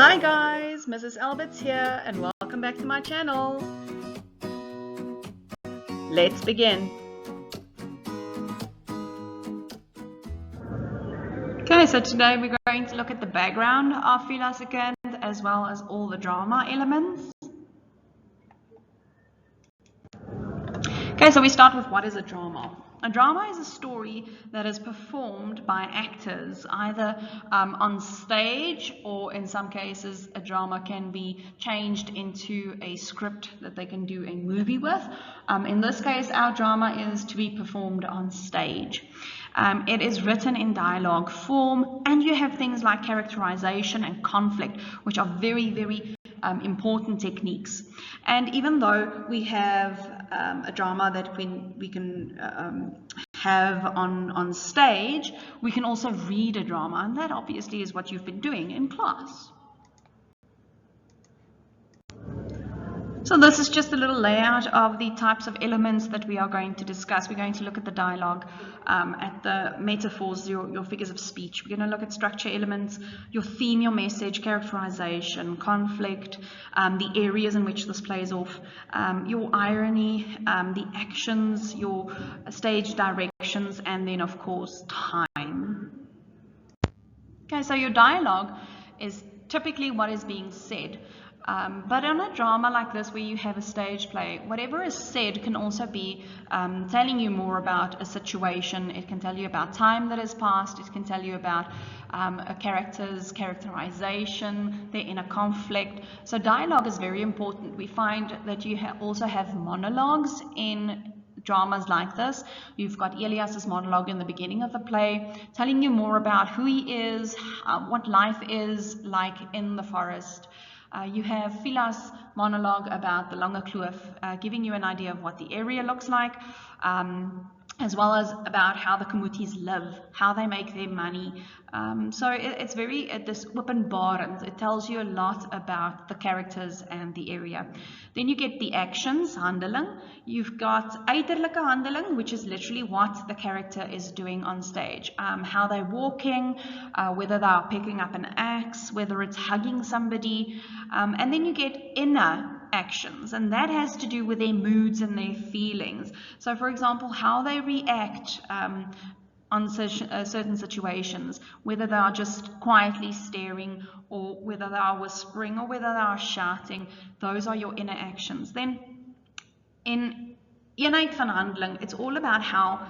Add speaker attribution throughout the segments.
Speaker 1: Hi guys, Mrs. Albert's here and welcome back to my channel. Let's begin. Okay, so today we're going to look at the background of FIELA as well as all the drama elements. Okay, so we start with what is a drama. A drama is a story that is performed by actors, either on stage, or in some cases a drama can be changed into a script that they can do a movie with. In this case, our drama is to be performed on stage. It is written in dialogue form, and you have things like characterization and conflict, which are very, very important techniques. And even though we have a drama that we can have on stage, we can also read a drama, and that obviously is what you've been doing in class. So this is just a little layout of the types of elements that we are going to discuss. We're going to look at the dialogue, at the metaphors, your figures of speech. We're going to look at structure elements, your theme, your message, characterization, conflict, the areas in which this plays off, your irony, the actions, your stage directions, and then of course time. Okay, so your dialogue is typically what is being said. But in a drama like this where you have a stage play, whatever is said can also be telling you more about a situation. It can tell you about time that has passed. It can tell you about a character's characterization, their inner conflict. So dialogue is very important. We find that you also have monologues in dramas like this. You've got Elias's monologue in the beginning of the play, telling you more about who he is, what life is like in the forest. You have FIELA's monologue about the Lange Kloof, giving you an idea of what the area looks like, as well as about how the Motifs live, how they make their money. So it's very this openbarend. It tells you a lot about the characters and the area. Then you get the actions, handeling. You've got uiterlike handeling, which is literally what the character is doing on stage. How they're walking, whether they're picking up an axe, whether it's hugging somebody. And then you get inner actions, and that has to do with their moods and their feelings. So for example, how they react on certain situations, whether they are just quietly staring, or whether they are whispering, or whether they are shouting. Those are your inner actions. Then in eenheid van handeling, it's all about how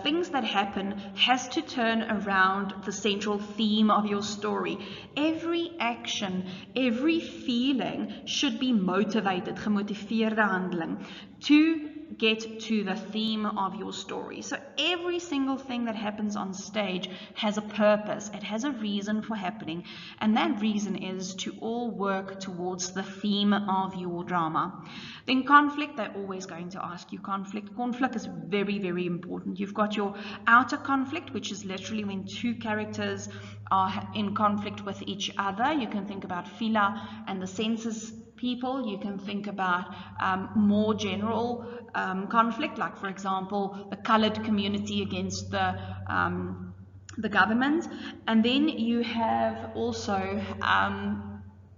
Speaker 1: things that happen has to turn around the central theme of your story. Every action, every feeling should be motivated, gemotiveerde handeling, to get to the theme of your story. So every single thing that happens on stage has a purpose. It has a reason for happening, and that reason is to all work towards the theme of your drama. Then conflict, they're always going to ask you conflict. Conflict is very, very important. You've got your outer conflict, which is literally when two characters are in conflict with each other. You can think about FIELA and the census people. You can think about more general conflict, like for example the colored community against the government. And then you have also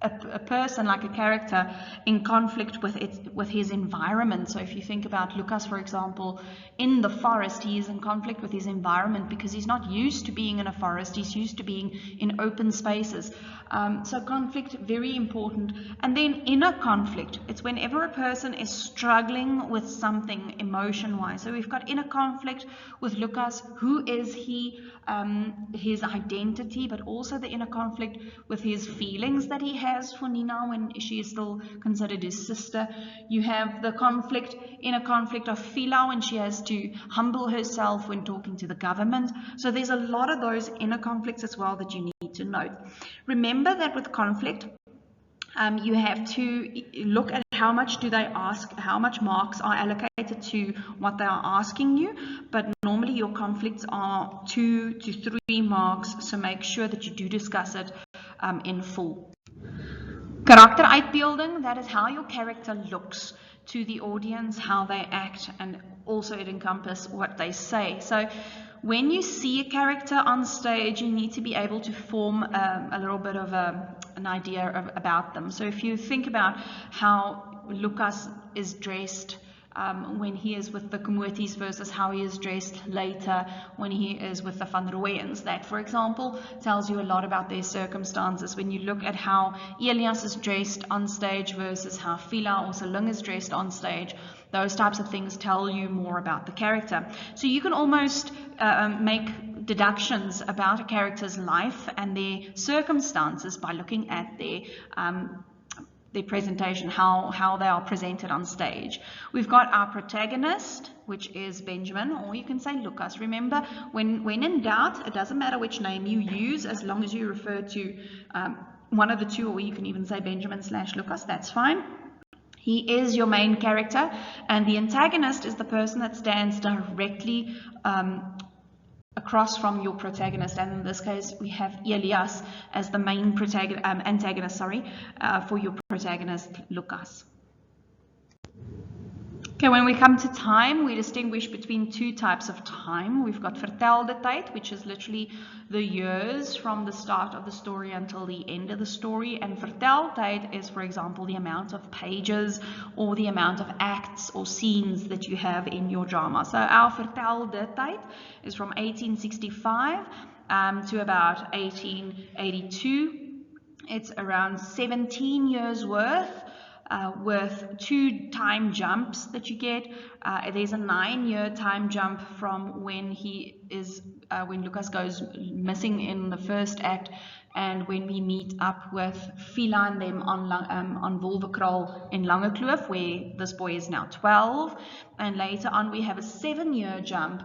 Speaker 1: a person, like a character, in conflict with his environment. So if you think about Lucas, for example, in the forest, he is in conflict with his environment because he's not used to being in a forest. He's used to being in open spaces. So conflict, very important. And then inner conflict, it's whenever a person is struggling with something emotion-wise. So we've got inner conflict with Lucas. Who is he? His identity, but also the inner conflict with his feelings that he has for Nina when she is still considered his sister. You have the conflict, inner conflict of FIELA when she has to humble herself when talking to the government. So there's a lot of those inner conflicts as well that you need to note. Remember that with conflict, you have to look at how much do they ask, how much marks are allocated to what they are asking you, but normally your conflicts are 2 to 3 marks, so make sure that you do discuss it in full. Karakteruitbeelding, that is how your character looks to the audience, how they act, and also it encompasses what they say. So when you see a character on stage, you need to be able to form a little bit of an idea about them. So if you think about how Lucas is dressed when he is with the Motifs versus how he is dressed later when he is with the Van Rooyens. That, for example, tells you a lot about their circumstances. When you look at how Elias is dressed on stage versus how FIELA or Symbolic is dressed on stage, those types of things tell you more about the character. So you can almost make deductions about a character's life and their circumstances by looking at their presentation, how they are presented on stage. We've got our protagonist, which is Benjamin, or you can say Lucas. Remember, when in doubt, it doesn't matter which name you use, as long as you refer to one of the two, or you can even say Benjamin/Lucas, that's fine. He is your main character, and the antagonist is the person that stands directly across from your protagonist, and in this case we have Elias as the main antagonist, for your protagonist Lucas. Okay, when we come to time, we distinguish between two types of time. We've got vertelde tyd, which is literally the years from the start of the story until the end of the story, and vertel tyd is, for example, the amount of pages or the amount of acts or scenes that you have in your drama. So our vertelde tyd is from 1865 to about 1882. It's around 17 years worth. With 2 time jumps that you get. There's a 9-year time jump from when when Lucas goes missing in the first act, and when we meet up with FIELA and them on Wolvekraal in Langekloof, where this boy is now 12, and later on we have a 7-year jump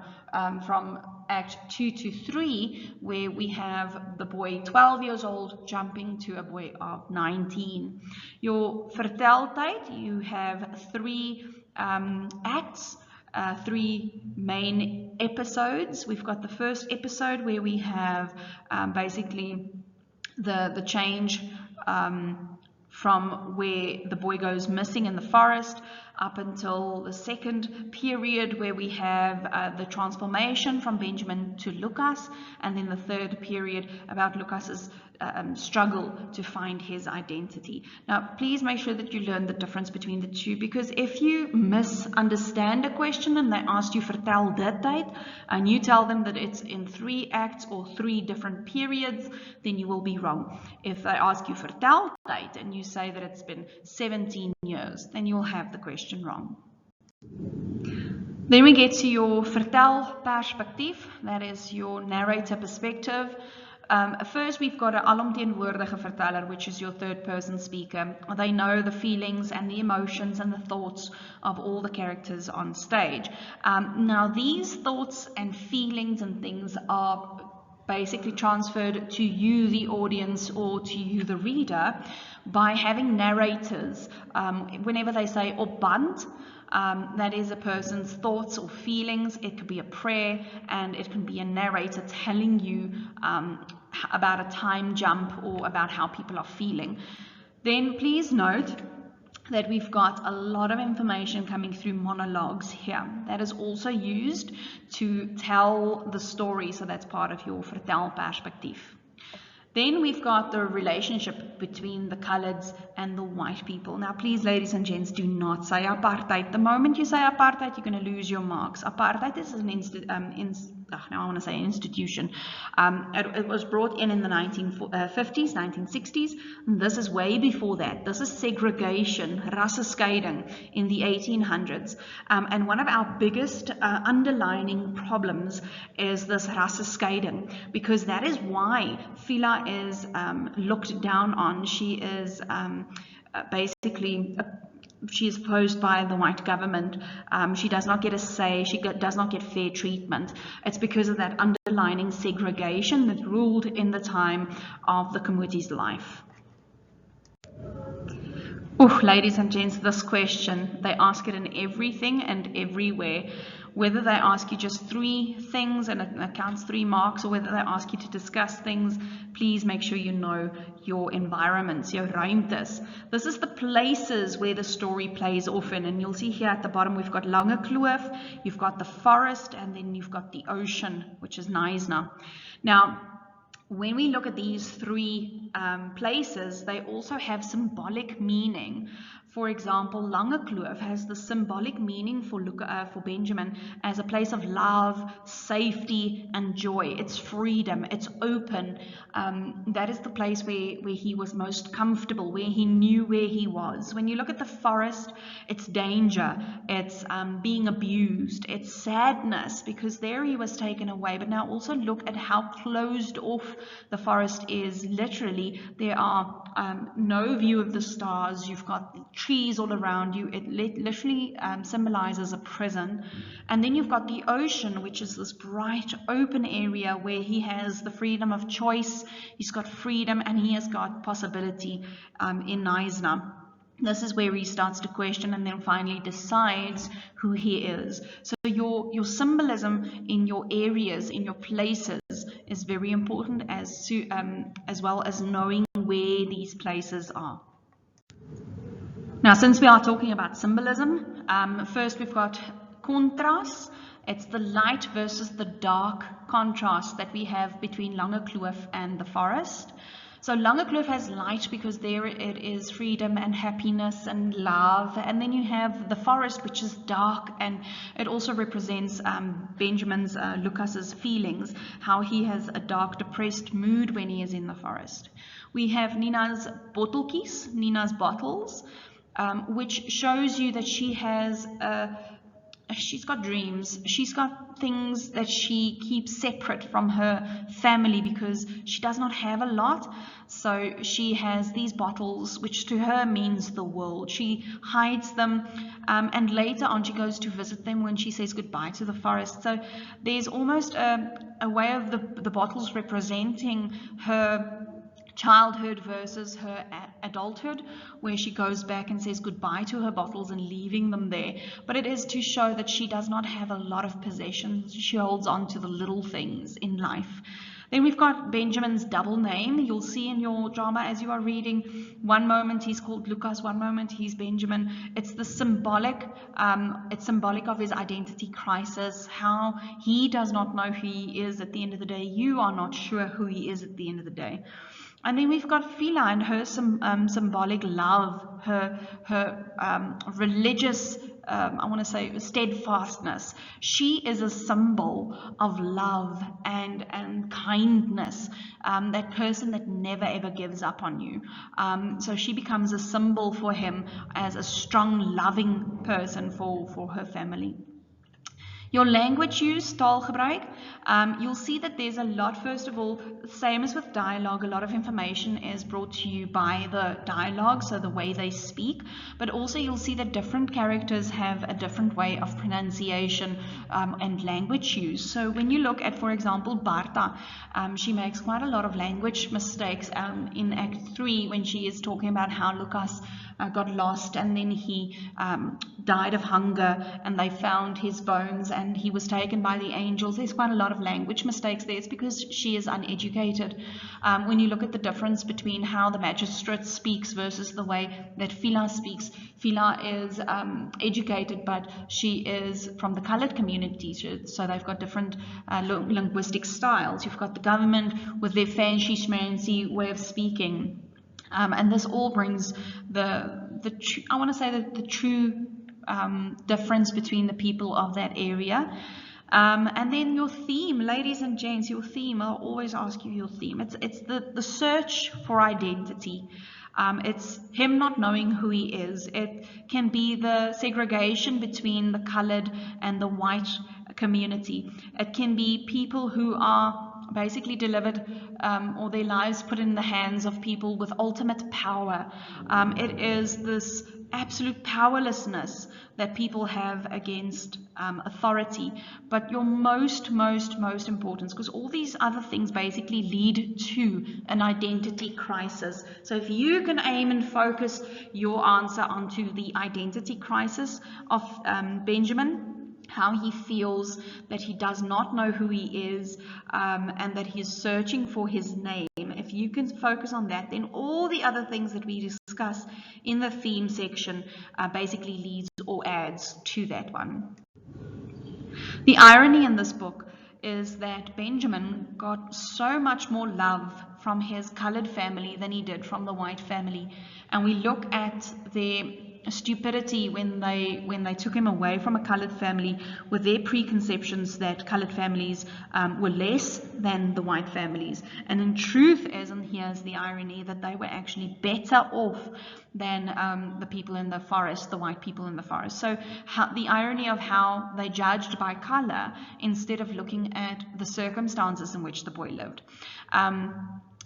Speaker 1: from Act 2 to 3, where we have the boy 12 years old jumping to a boy of 19. Your vertel tyd, you have 3 acts, 3 main episodes. We've got the first episode where we have basically the change from where the boy goes missing in the forest up until the second period where we have the transformation from Benjamin to Lucas, and then the third period about Lucas's struggle to find his identity. Now, please make sure that you learn the difference between the two, because if you misunderstand a question and they ask you vertel dit tyd, and you tell them that it's in 3 acts or 3 different periods, then you will be wrong. If they ask you vertel tyd and you say that it's been 17 years, then you'll have the question wrong. Then we get to your vertel perspectief, that is your narrator perspective. First, we've got an alomteenwoordige verteller, which is your third person speaker. They know the feelings and the emotions and the thoughts of all the characters on stage. Now, these thoughts and feelings and things are basically transferred to you, the audience, or to you, the reader, by having narrators. Whenever they say op band, that is a person's thoughts or feelings. It could be a prayer, and it can be a narrator telling you about a time jump or about how people are feeling. Then please note that we've got a lot of information coming through monologues here. That is also used to tell the story, so that's part of your vertel perspectief. Then we've got the relationship between the coloreds and the white people. Now, please, ladies and gents, do not say apartheid. The moment you say apartheid, you're going to lose your marks. Apartheid is an institution. It was brought in the 1950s, 1960s. And this is way before that. This is segregation, rassenscheiding in the 1800s. And one of our biggest underlining problems is this rassenscheiding, because that is why FIELA is looked down on. She is basically she is opposed by the white government. She does not get a say. She does not get fair treatment. It's because of that underlying segregation that ruled in the time of the Kamuti's life. Ladies and gents, this question, they ask it in everything and everywhere. Whether they ask you just 3 things and it counts 3 marks, or whether they ask you to discuss things, please make sure you know your environments, your ruimtes. This is the places where the story plays often, and you'll see here at the bottom we've got Langekloof, you've got the forest, and then you've got the ocean, which is Knysna. Now, when we look at these 3 places, they also have symbolic meaning. For example, Langekloof has the symbolic meaning for Benjamin as a place of love, safety, and joy. It's freedom, it's open. That is the place where he was most comfortable, where he knew where he was. When you look at the forest, it's danger, it's being abused, it's sadness, because there he was taken away. But now also look at how closed off the forest is. Literally, there are no view of the stars. You've got trees all around you. It literally symbolizes a prison. And then you've got the ocean, which is this bright open area where he has the freedom of choice, he's got freedom, and he has got possibility in Neisner. This is where he starts to question and then finally decides who he is. So your symbolism in your areas, in your places, is very important, as well as knowing where these places are. Now, since we are talking about symbolism, first we've got contrast. It's the light versus the dark contrast that we have between Langekloof and the forest. So Langekloof has light because there it is freedom and happiness and love. And then you have the forest, which is dark, and it also represents Benjamin's, Lucas's feelings, how he has a dark, depressed mood when he is in the forest. We have Nina's botteltjies, Nina's bottles, which shows you that she has she's got dreams, she's got things that she keeps separate from her family because she does not have a lot. So she has these bottles, which to her means the world. She hides them, and later on she goes to visit them when she says goodbye to the forest. So there's almost a way of the bottles representing her childhood versus her adulthood, where she goes back and says goodbye to her bottles and leaving them there. But it is to show that she does not have a lot of possessions. She holds on to the little things in life. Then we've got Benjamin's double name. You'll see in your drama as you are reading, one moment he's called Lucas, one moment he's Benjamin. It's the symbolic, it's symbolic of his identity crisis, how he does not know who he is at the end of the day. You are not sure who he is at the end of the day. And then we've got FIELA and her symbolic love, her religious, I want to say, steadfastness. She is a symbol of love and kindness, that person that never ever gives up on you. So she becomes a symbol for him as a strong, loving person for her family. Your language use, taalgebruik, you'll see that there's a lot, first of all, same as with dialogue, a lot of information is brought to you by the dialogue, so the way they speak, but also you'll see that different characters have a different way of pronunciation and language use. So when you look at, for example, Barta, she makes quite a lot of language mistakes in Act 3 when she is talking about how Lucas got lost and then he died of hunger and they found his bones and he was taken by the angels. There's quite a lot of language mistakes there. It's because she is uneducated. When you look at the difference between how the magistrate speaks versus the way that FIELA speaks, FIELA is educated, but she is from the colored community, so they've got different linguistic styles. You've got the government with their fancy schmancy way of speaking. And this all brings I want to say the true difference between the people of that area. And then your theme, ladies and gents, your theme, I'll always ask you your theme. It's the search for identity. It's him not knowing who he is. It can be the segregation between the colored and the white community. It can be people who are basically delivered or their lives put in the hands of people with ultimate power. It is this absolute powerlessness that people have against authority. But your most important, because all these other things basically lead to an identity crisis. So if you can aim and focus your answer onto the identity crisis of Benjamin, how he feels that he does not know who he is, and that he's searching for his name. If you can focus on that, then all the other things that we discuss in the theme section basically leads or adds to that one. The irony in this book is that Benjamin got so much more love from his colored family than he did from the white family. And we look at their stupidity when they took him away from a colored family with their preconceptions that colored families were less than the white families. And in truth is, and here's the irony, that they were actually better off than the people in the forest, the white people in the forest. So the irony of how they judged by color instead of looking at the circumstances in which the boy lived.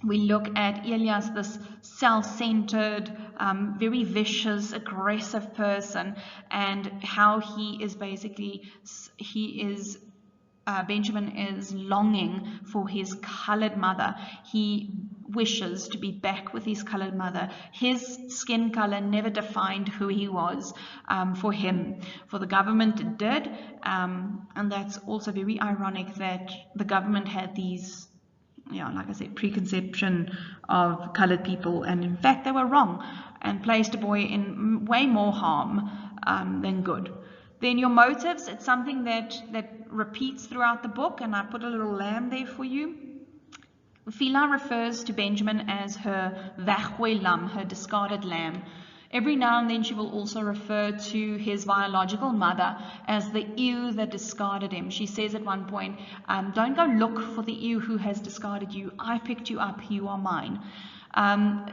Speaker 1: We look at Elias, this self-centered, very vicious, aggressive person, and how he is basically, Benjamin is longing for his colored mother. He wishes to be back with his colored mother. His skin color never defined who he was for him. For the government it did, and that's also very ironic that the government had these, like I said, preconception of colored people, and in fact they were wrong and placed a boy in way more harm than good. Then your motives, it's something that repeats throughout the book, and I put a little lamb there for you. FIELA refers to Benjamin as her weggooi lam, her discarded lamb. Every now and then she will also refer to his biological mother as the ewe that discarded him. She says at one point, don't go look for the ewe who has discarded you. I picked you up, you are mine.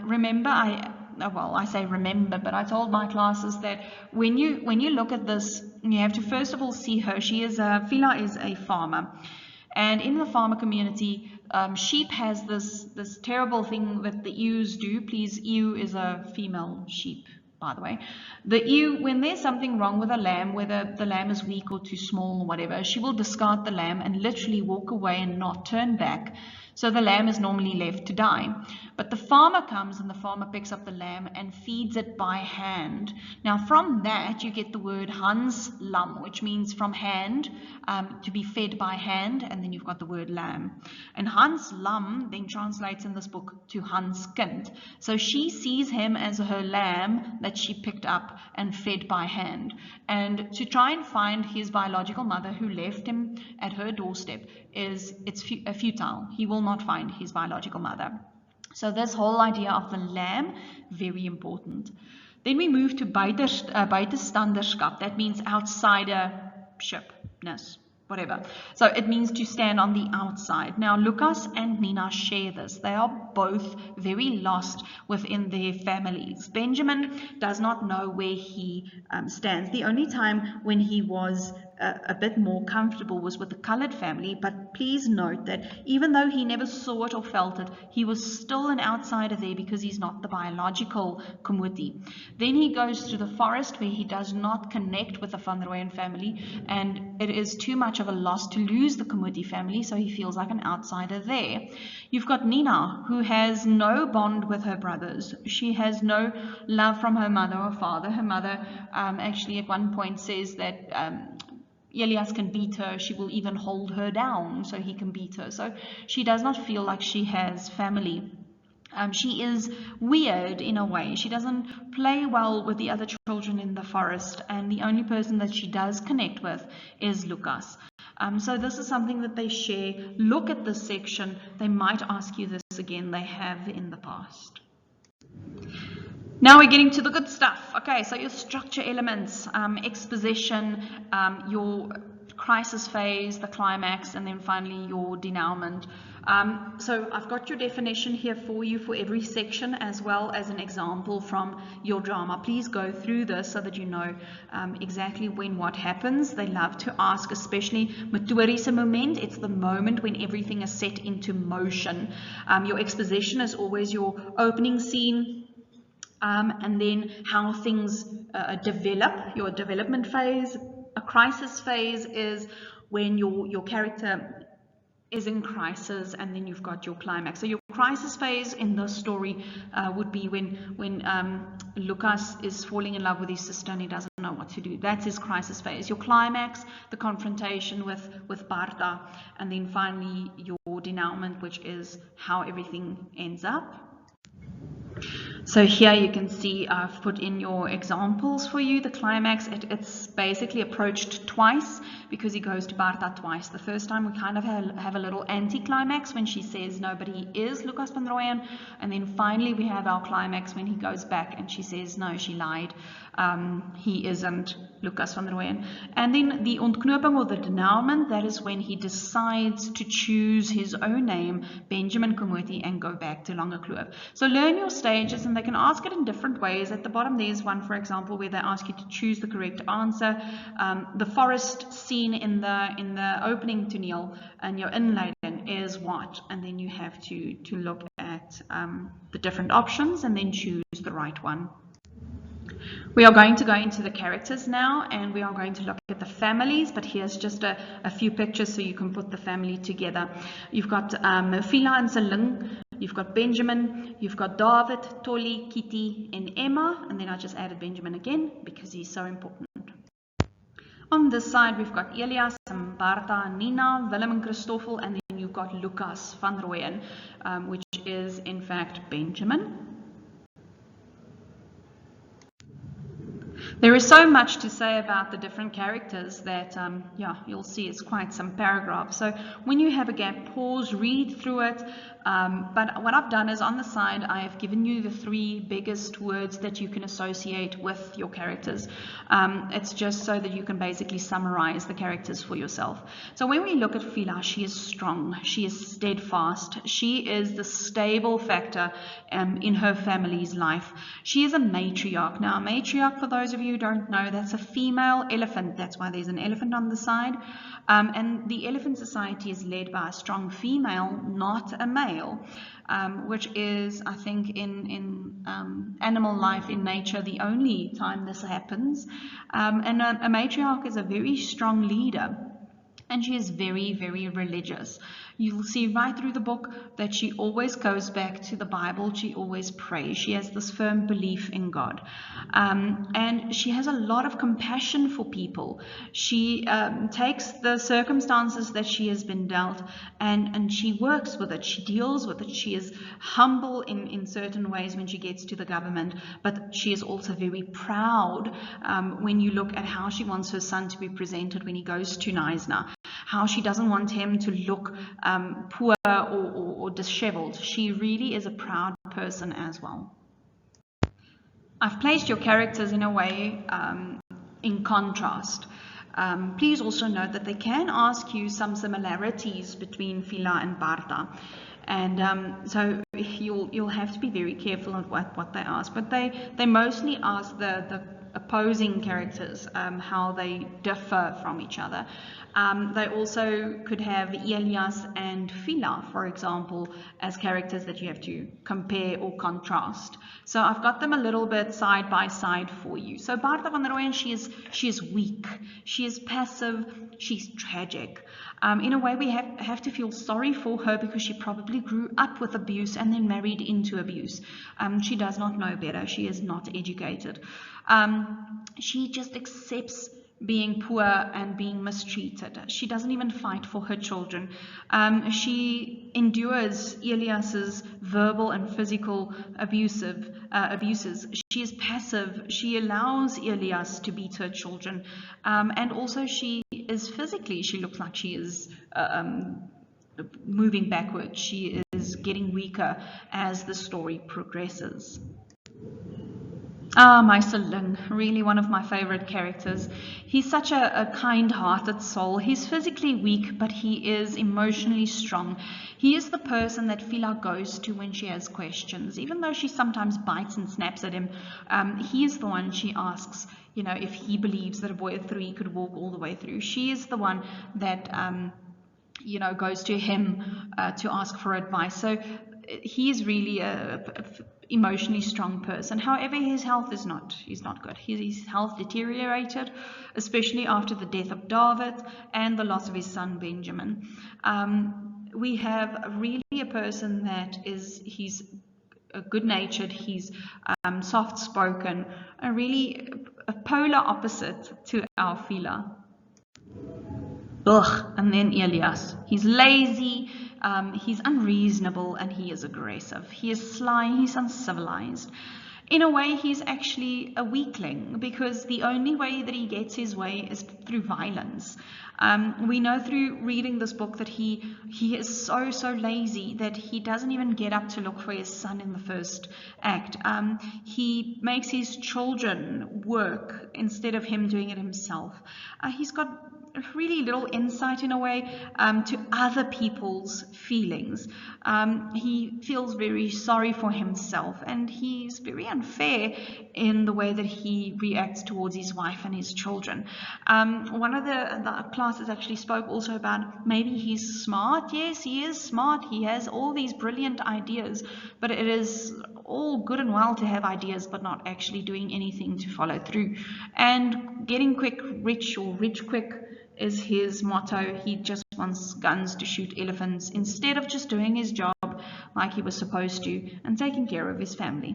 Speaker 1: Remember, I say remember, but I told my classes that when you look at this, you have to first of all see her. FIELA is a farmer. And in the farmer community, sheep has this terrible thing that the ewes do. Please, ewe is a female sheep, by the way. The ewe, when there's something wrong with a lamb, whether the lamb is weak or too small or whatever, she will discard the lamb and literally walk away and not turn back. So the lamb is normally left to die. But the farmer comes and the farmer picks up the lamb and feeds it by hand. Now from that you get the word Hans lam, which means from hand, to be fed by hand, and then you've got the word lamb. And Hans lam then translates in this book to Hans kind. So she sees him as her lamb that she picked up and fed by hand. And to try and find his biological mother who left him at her doorstep it's futile. He will not find his biological mother. So this whole idea of the lamb, very important. Then we move to buitestanderskap. That means outsidershipness, whatever. So it means to stand on the outside. Now Lucas and Nina share this. They are both very lost within their families. Benjamin does not know where he stands. The only time when he was a bit more comfortable was with the colored family, but please note that even though he never saw it or felt it, he was still an outsider there because he's not the biological Komuti. Then he goes to the forest where he does not connect with the Van Rooyen family, and it is too much of a loss to lose the Komuti family, so he feels like an outsider there. You've got Nina, who has no bond with her brothers. She has no love from her mother or father. Her mother actually at one point says that Elias can beat her. She will even hold her down so he can beat her. So she does not feel like she has family. She is weird in a way. She doesn't play well with the other children in the forest, and the only person that she does connect with is Lucas. So this is something that they share. Look at this section. They might ask you this again. They have in the past. Now we're getting to the good stuff. Okay, so your structure elements, exposition, your crisis phase, the climax, and then finally your denouement. So I've got your definition here for you for every section, as well as an example from your drama. Please go through this so that you know exactly when what happens. They love to ask, especially motoriese moment. It's the moment when everything is set into motion. Your exposition is always your opening scene, and then how things develop, your development phase. A crisis phase is when your character is in crisis, and then you've got your climax. So your crisis phase in this story would be when Lucas is falling in love with his sister and he doesn't know what to do. That's his crisis phase. Your climax, the confrontation with Barta, and then finally your denouement, which is how everything ends up. So here you can see I've put in your examples for you. The climax, it's basically approached twice because he goes to Bartha twice. The first time we kind of have a little anti-climax when she says nobody is Lucas van Rooyen, and then finally we have our climax when he goes back and she says no, she lied. He isn't Lucas van Rooyen. And then the ontknoping or the denouement, that is when he decides to choose his own name, Benjamin Komoti, and go back to Langekloof. So learn your stages, and they can ask it in different ways. At the bottom there's one, for example, where they ask you to choose the correct answer. The forest scene in the opening toneel and your inleiding is what? And then you have to look at the different options and then choose the right one. We are going to go into the characters now, and we are going to look at the families, but here's just a few pictures so you can put the family together. You've got FIELA and Seling, you've got Benjamin, you've got David, Tolly, Kitty, and Emma, and then I just added Benjamin again because he's so important. On this side, we've got Elias and Bartha and Nina, Willem and Christoffel, and then you've got Lucas van Rooyen, which is in fact Benjamin. There is so much to say about the different characters that, yeah, you'll see it's quite some paragraphs. So when you have a gap, pause, read through it. But what I've done is on the side, I have given you the 3 biggest words that you can associate with your characters. It's just so that you can basically summarize the characters for yourself. So when we look at FIELA, she is strong, she is steadfast, she is the stable factor in her family's life. She is a matriarch. Now, a matriarch, for those of you who don't know, that's a female elephant. That's why there's an elephant on the side. And the elephant society is led by a strong female, not a male, which is, I think, in animal life, in nature, the only time this happens. And a matriarch is a very strong leader. And she is very, very religious. You'll see right through the book that she always goes back to the Bible. She always prays. She has this firm belief in God. And she has a lot of compassion for people. She takes the circumstances that she has been dealt and she works with it. She deals with it. She is humble in certain ways when she gets to the government, but she is also very proud when you look at how she wants her son to be presented when he goes to Neisner. How she doesn't want him to look poor or disheveled. She really is a proud person as well. I've placed your characters in a way in contrast. Please also note that they can ask you some similarities between FIELA and Bartha. And so you'll have to be very careful of what they ask. But they mostly ask the opposing characters, how they differ from each other. They also could have Elias and FIELA, for example, as characters that you have to compare or contrast. So I've got them a little bit side by side for you. So Bartha van Rooyen, she is weak, she is passive, she's tragic. In a way, we have to feel sorry for her because she probably grew up with abuse and then married into abuse. She does not know better. She is not educated. She just accepts being poor and being mistreated. She doesn't even fight for her children. She endures Elias's verbal and physical abuses. She is passive. She allows Elias to beat her children. And also she is physically, she looks like she is moving backwards. She is getting weaker as the story progresses. My Seling, really one of my favorite characters. He's such a kind-hearted soul. He's physically weak, but he is emotionally strong. He is the person that FIELA goes to when she has questions. Even though she sometimes bites and snaps at him, he is the one she asks, you know, if he believes that a boy of 3 could walk all the way through. She is the one that, you know, goes to him to ask for advice. So he is really a emotionally strong person. However, his health is not good. His health deteriorated, especially after the death of David and the loss of his son Benjamin. We have really a person that he's good-natured, he's soft-spoken, really a polar opposite to our FIELA. Ugh, and then Elias. He's lazy, He's unreasonable and he is aggressive. He is sly, he's uncivilized. In a way, he's actually a weakling, because the only way that he gets his way is through violence. We know through reading this book that he is so lazy that he doesn't even get up to look for his son in the first act. He makes his children work instead of him doing it himself. He's got really little insight, in a way, to other people's feelings. He feels very sorry for himself, and he's very unfair in the way that he reacts towards his wife and his children. One of the classes actually spoke also about maybe he's smart. Yes, he is smart. He has all these brilliant ideas, but it is all good and well to have ideas but not actually doing anything to follow through. And getting quick rich, or rich quick, is his motto. He just wants guns to shoot elephants instead of just doing his job like he was supposed to and taking care of his family.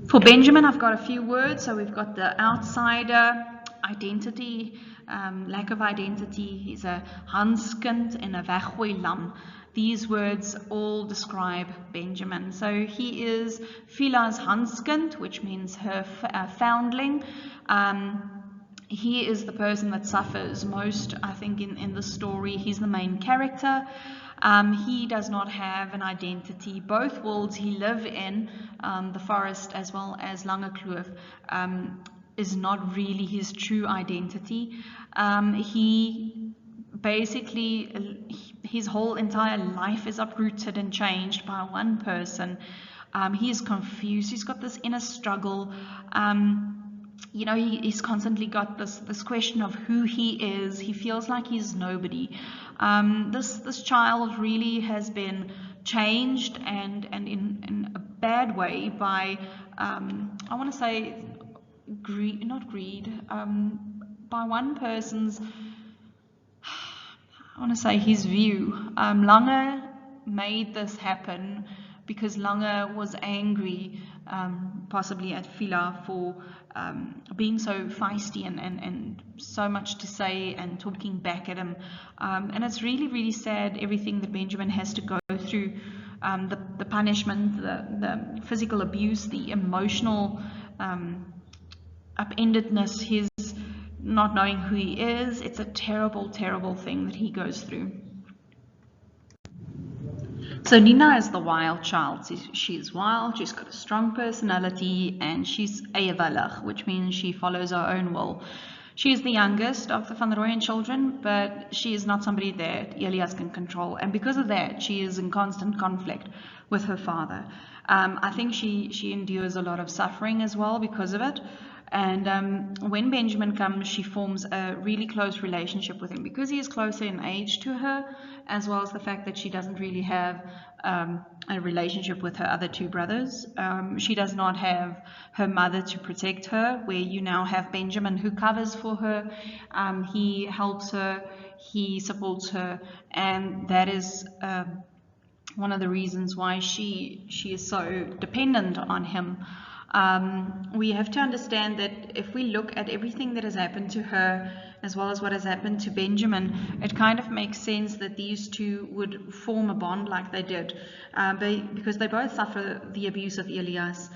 Speaker 1: For Benjamin, I've got a few words. So we've got the outsider, identity, lack of identity. He's a Hanskind and a weggooi lam. These words all describe Benjamin. So he is FIELA's Hanskind, which means her foundling. He is the person that suffers most, I think, in the story. He's the main character. He does not have an identity. Both worlds he lives in, the forest as well as Langekloof, is not really his true identity. He basically, his whole entire life is uprooted and changed by one person. He is confused. He's got this inner struggle. You know, he's constantly got this question of who he is. He feels like he's nobody. This child really has been changed, and in a bad way, by I want to say greed, not greed, by one person's, I want to say his view. Lange made this happen because Lange was angry, possibly at FIELA, for being so feisty and so much to say and talking back at him. And it's really sad, everything that Benjamin has to go through, the punishment, the physical abuse, the emotional upendedness, his not knowing who he is. It's a terrible thing that he goes through. So Nina is the wild child. She's wild, she's got a strong personality, and she's eieweelig, which means she follows her own will. She is the youngest of the Van Rooyen children, but she is not somebody that Elias can control. And because of that, she is in constant conflict with her father. I think she endures a lot of suffering as well because of it. And when Benjamin comes, she forms a really close relationship with him because he is closer in age to her, as well as the fact that she doesn't really have a relationship with her other two brothers. She does not have her mother to protect her, where you now have Benjamin who covers for her. He helps her, he supports her, and that is one of the reasons why she is so dependent on him. We have to understand that if we look at everything that has happened to her as well as what has happened to Benjamin, it kind of makes sense that these two would form a bond like they did, because they both suffer the abuse of Elias.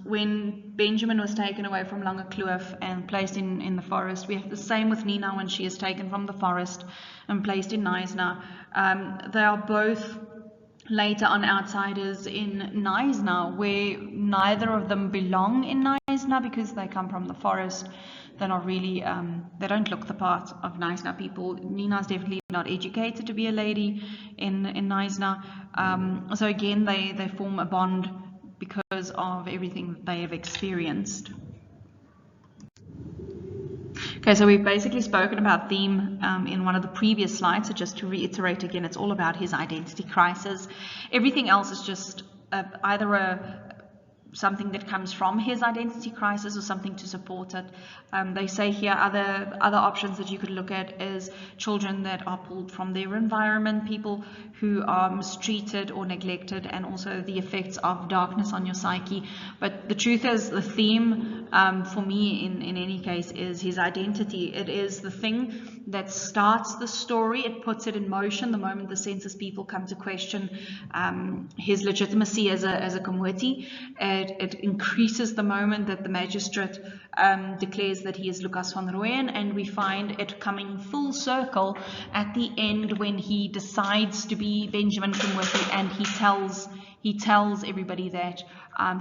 Speaker 1: When Benjamin was taken away from Langekloof and placed in the forest, we have the same with Nina when she is taken from the forest and placed in Knysna. They are both later on outsiders in Knysna, where neither of them belong in Knysna because they come from the forest. They're not really, they don't look the part of Knysna people. Nina's definitely not educated to be a lady in Knysna. So again, they form a bond because of everything that they have experienced. Okay, so we've basically spoken about theme in one of the previous slides. So just to reiterate again, it's all about his identity crisis. Everything else is just either something that comes from his identity crisis or something to support it. They say here other options that you could look at is children that are pulled from their environment, people who are mistreated or neglected, and also the effects of darkness on your psyche. But the truth is, the theme for me in any case is his identity. It is the thing that starts the story. It puts it in motion the moment the census people come to question his legitimacy as a Komoti. It increases the moment that the magistrate declares that he is Lucas van Rooyen, and we find it coming full circle at the end when he decides to be Benjamin Komoti, and he tells everybody that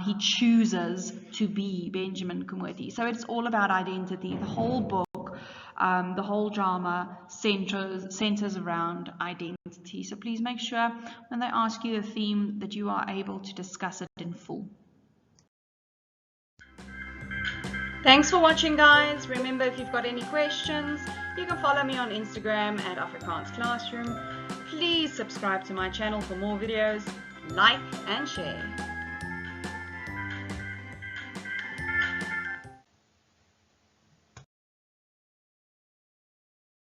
Speaker 1: he chooses to be Benjamin Komoti. So it's all about identity. The whole book, the whole drama centers around identity. So please make sure when they ask you a theme that you are able to discuss it in full. Thanks for watching, guys. Remember, if you've got any questions, you can follow me on Instagram at Afrikaans Classroom. Please subscribe to my channel for more videos, like and share.